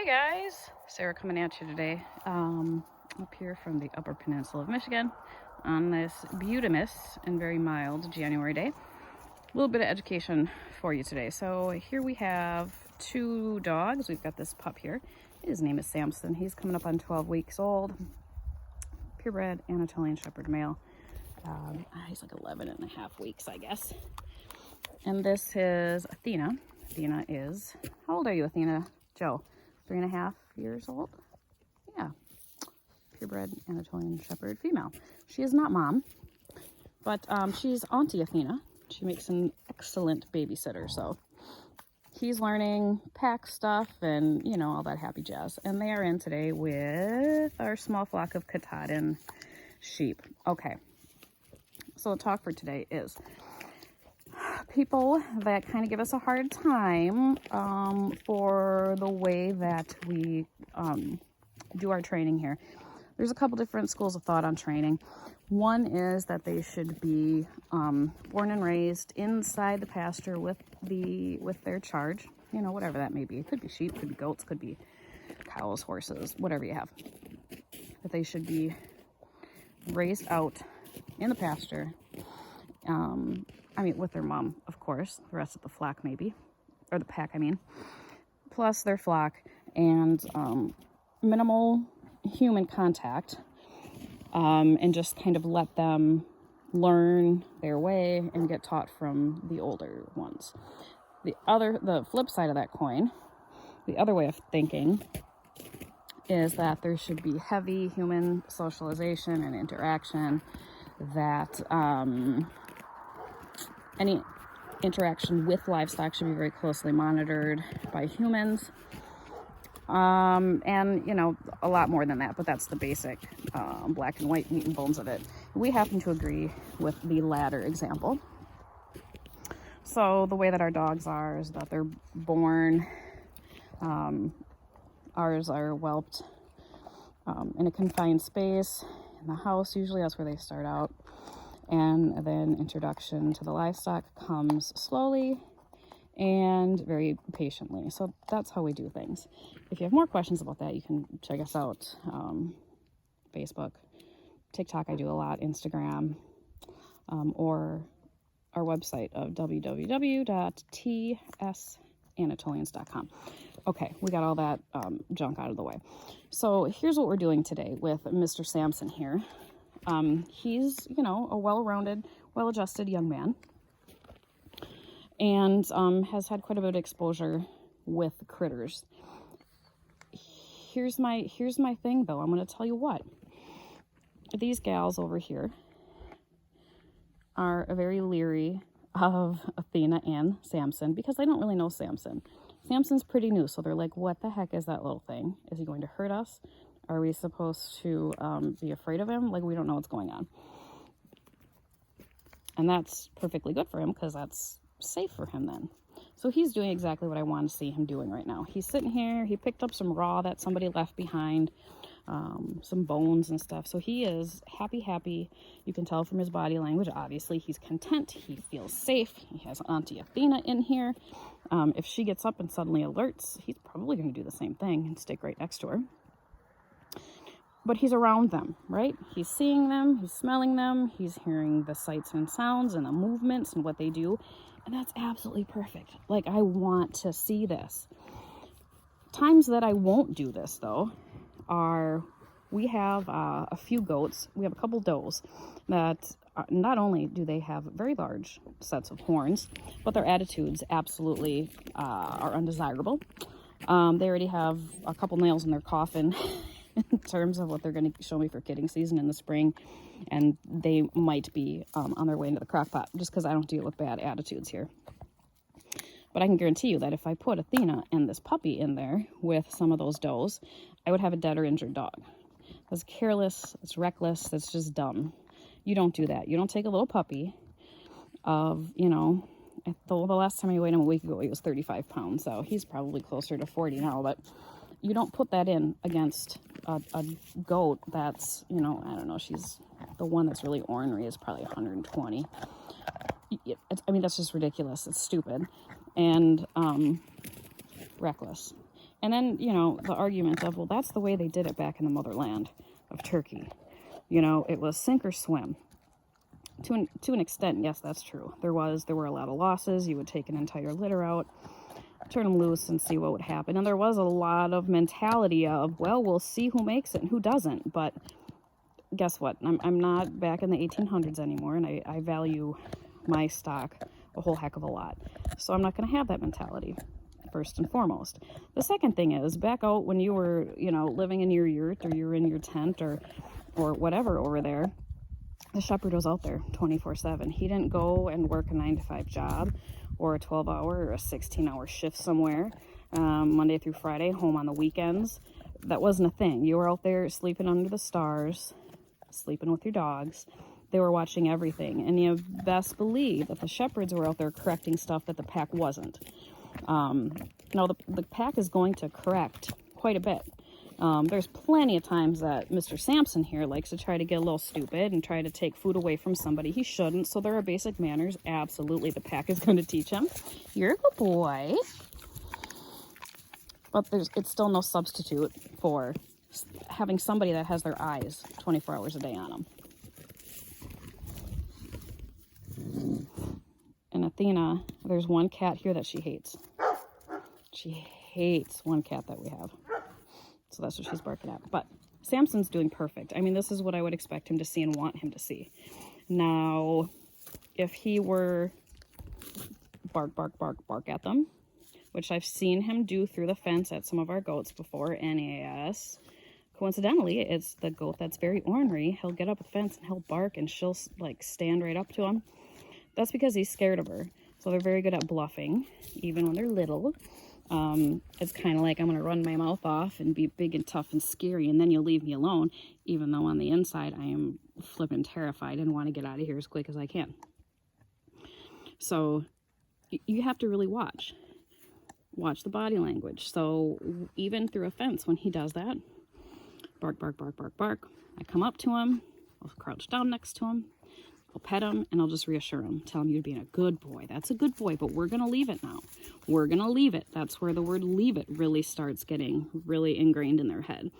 Hey guys, Sarah coming at you today, up here from the Upper Peninsula of Michigan on this beautimous and very mild January day. A little bit of education for you today. So here we have two dogs. We've got this pup here. His name is Samson. He's coming up on 12 weeks old. Purebred Anatolian Shepherd male. He's like 11 and a half weeks, I guess. And this is Athena. Athena is, how old are you, Athena? Joe, 3.5 years old? Yeah, purebred Anatolian Shepherd female. She is not mom, but she's Auntie Athena. She makes an excellent babysitter, so he's learning pack stuff and, you know, all that happy jazz. And they are in today with our small flock of Katahdin sheep. Okay, so the talk for today is people that kind of give us a hard time for the way that we do our training here. There's a couple different schools of thought on training. One is that they should be born and raised inside the pasture with their charge, you know, whatever that may be. It could be sheep, could be goats, could be cows, horses, whatever you have. That they should be raised out in the pasture. With their mom, of course, the rest of the flock maybe, or the pack, plus their flock, and minimal human contact, and just kind of let them learn their way and get taught from the older ones. The flip side of that coin, the other way of thinking, is that there should be heavy human socialization and interaction, that any interaction with livestock should be very closely monitored by humans. And, you know, a lot more than that, but that's the basic black and white meat and bones of it. We happen to agree with the latter example. So the way that our dogs are is that they're born, ours are whelped in a confined space in the house. Usually that's where they start out. And then introduction to the livestock comes slowly and very patiently. So that's how we do things. If you have more questions about that, you can check us out. Facebook, TikTok, I do a lot, Instagram, or our website of www.tsanatolians.com. Okay, we got all that junk out of the way. So here's what we're doing today with Mr. Samson here. He's, you know, a well-rounded, well-adjusted young man, and has had quite a bit of exposure with critters. Here's my thing, though. I'm going to tell you what. These gals over here are very leery of Athena and Samson because they don't really know Samson. Samson's pretty new, so they're like, what the heck is that little thing? Is he going to hurt us? Are we supposed to be afraid of him? Like, we don't know what's going on. And that's perfectly good for him because that's safe for him then. So he's doing exactly what I want to see him doing right now. He's sitting here. He picked up some raw that somebody left behind, some bones and stuff. So he is happy. You can tell from his body language. Obviously, he's content. He feels safe. He has Auntie Athena in here. If she gets up and suddenly alerts, he's probably going to do the same thing and stick right next to her. But he's around them, right? He's seeing them, he's smelling them, he's hearing the sights and sounds and the movements and what they do. And that's absolutely perfect. Like, I want to see this. Times that I won't do this, though, are we have a few goats. We have a couple does that not only do they have very large sets of horns, but their attitudes absolutely are undesirable. They already have a couple nails in their coffin in terms of what they're going to show me for kidding season in the spring, and they might be on their way into the crock pot just because I don't deal with bad attitudes here. But I can guarantee you that if I put Athena and this puppy in there with some of those does, I would have a dead or injured dog. It's careless, it's reckless, it's just dumb. You don't do that. You don't take a little puppy of, you know, the last time I weighed him a week ago, he was 35 pounds, so he's probably closer to 40 now, but you don't put that in against a goat that's, you know, I don't know, she's the one that's really ornery is probably 120. That's just ridiculous. It's stupid and reckless. And then, you know, the argument of, well, that's the way they did it back in the motherland of Turkey. You know, it was sink or swim. To an extent, yes, that's true. There were a lot of losses. You would take an entire litter out, turn them loose, and see what would happen. And there was a lot of mentality of, well, we'll see who makes it and who doesn't. But guess what? I'm not back in the 1800s anymore, and I value my stock a whole heck of a lot. So I'm not going to have that mentality, first and foremost. The second thing is, back out when you were, you know, living in your yurt, or you were in your tent, or whatever over there, the shepherd was out there 24/7. He didn't go and work a 9-to-5 job, or a 12-hour or a 16-hour shift somewhere, Monday through Friday, home on the weekends. That wasn't a thing. You were out there sleeping under the stars, sleeping with your dogs. They were watching everything. And you best believe that the shepherds were out there correcting stuff that the pack wasn't. Now, the pack is going to correct quite a bit. There's plenty of times that Mr. Samson here likes to try to get a little stupid and try to take food away from somebody he shouldn't. So there are basic manners. Absolutely, the pack is going to teach him. You're a good boy. But it's still no substitute for having somebody that has their eyes 24 hours a day on them. And Athena, there's one cat here that she hates. She hates one cat that we have. So that's what she's barking at. But Samson's doing perfect. I mean, this is what I would expect him to see and want him to see. Now, if he were bark, bark, bark, bark at them, which I've seen him do through the fence at some of our goats before, NAS. Coincidentally, it's the goat that's very ornery. He'll get up a fence and he'll bark, and she'll like stand right up to him. That's because he's scared of her. So they're very good at bluffing, even when they're little. It's kind of like, I'm going to run my mouth off and be big and tough and scary, and then you'll leave me alone, even though on the inside I am flipping terrified and want to get out of here as quick as I can. So you have to really watch the body language. So even through a fence, when he does that, bark, bark, bark, bark, bark, I come up to him, I'll crouch down next to him, I'll pet him, and I'll just reassure him, tell him you're being a good boy. That's a good boy, but we're going to leave it now. We're going to leave it. That's where the word leave it really starts getting really ingrained in their head,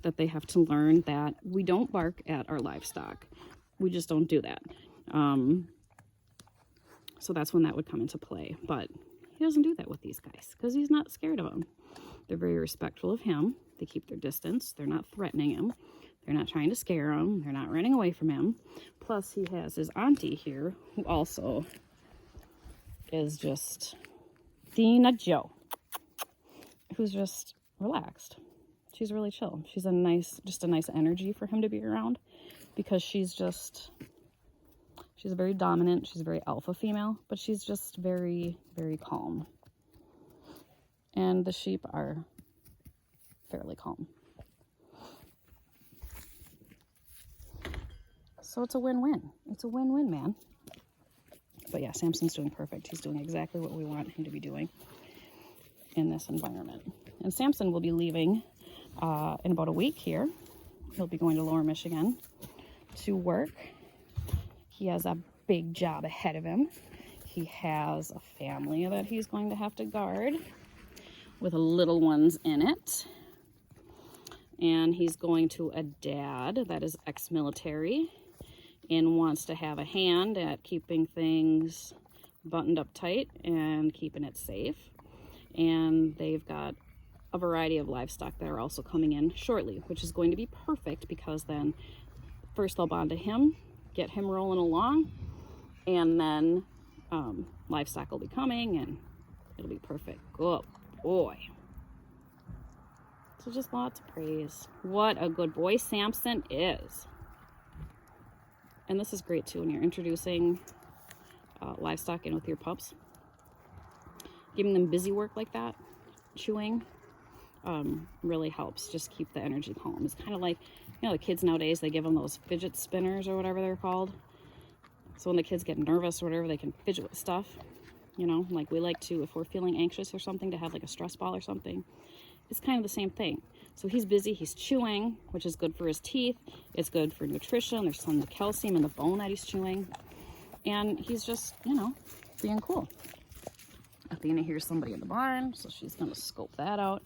that they have to learn that we don't bark at our livestock. We just don't do that. So that's when that would come into play. But he doesn't do that with these guys because he's not scared of them. They're very respectful of him. They keep their distance. They're not threatening him. They're not trying to scare him. They're not running away from him. Plus, he has his auntie here, who also is just Dina Joe, who's just relaxed. She's really chill. She's a nice energy for him to be around, because she's very dominant. She's a very alpha female, but she's just very, very calm. And the sheep are fairly calm. So it's a win-win. It's a win-win, man. But yeah, Samson's doing perfect. He's doing exactly what we want him to be doing in this environment. And Samson will be leaving in about a week here. He'll be going to Lower Michigan to work. He has a big job ahead of him. He has a family that he's going to have to guard with little ones in it. And he's going to a dad that is ex-military and wants to have a hand at keeping things buttoned up tight and keeping it safe. And they've got a variety of livestock that are also coming in shortly, which is going to be perfect, because then first they'll bond to him, get him rolling along, and then livestock will be coming, and it'll be perfect. Good boy. So just lots of praise. What a good boy Samson is. And this is great too when you're introducing livestock in with your pups. Giving them busy work like that, chewing, really helps just keep the energy calm. It's kind of like, you know, the kids nowadays, they give them those fidget spinners or whatever they're called. So when the kids get nervous or whatever, they can fidget with stuff. You know, like we like to, if we're feeling anxious or something, to have like a stress ball or something. It's kind of the same thing. So he's busy, he's chewing, which is good for his teeth. It's good for nutrition. There's some calcium in the bone that he's chewing. And he's just, you know, being cool. Athena hears somebody in the barn, so she's going to scope that out.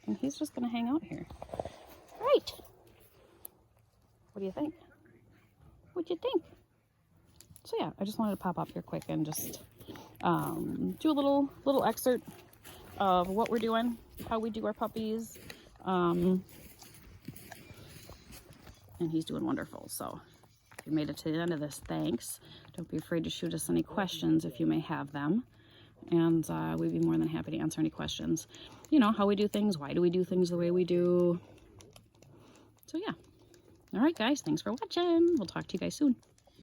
and he's just going to hang out here. Right. What do you think? What'd you think? So yeah, I just wanted to pop up here quick and just do a little excerpt of what we're doing, how we do our puppies. And he's doing wonderful. So if you made it to the end of this, thanks. Don't be afraid to shoot us any questions if you may have them. And we'd be more than happy to answer any questions. You know, how we do things, why do we do things the way we do. So yeah. All right, guys, thanks for watching. We'll talk to you guys soon.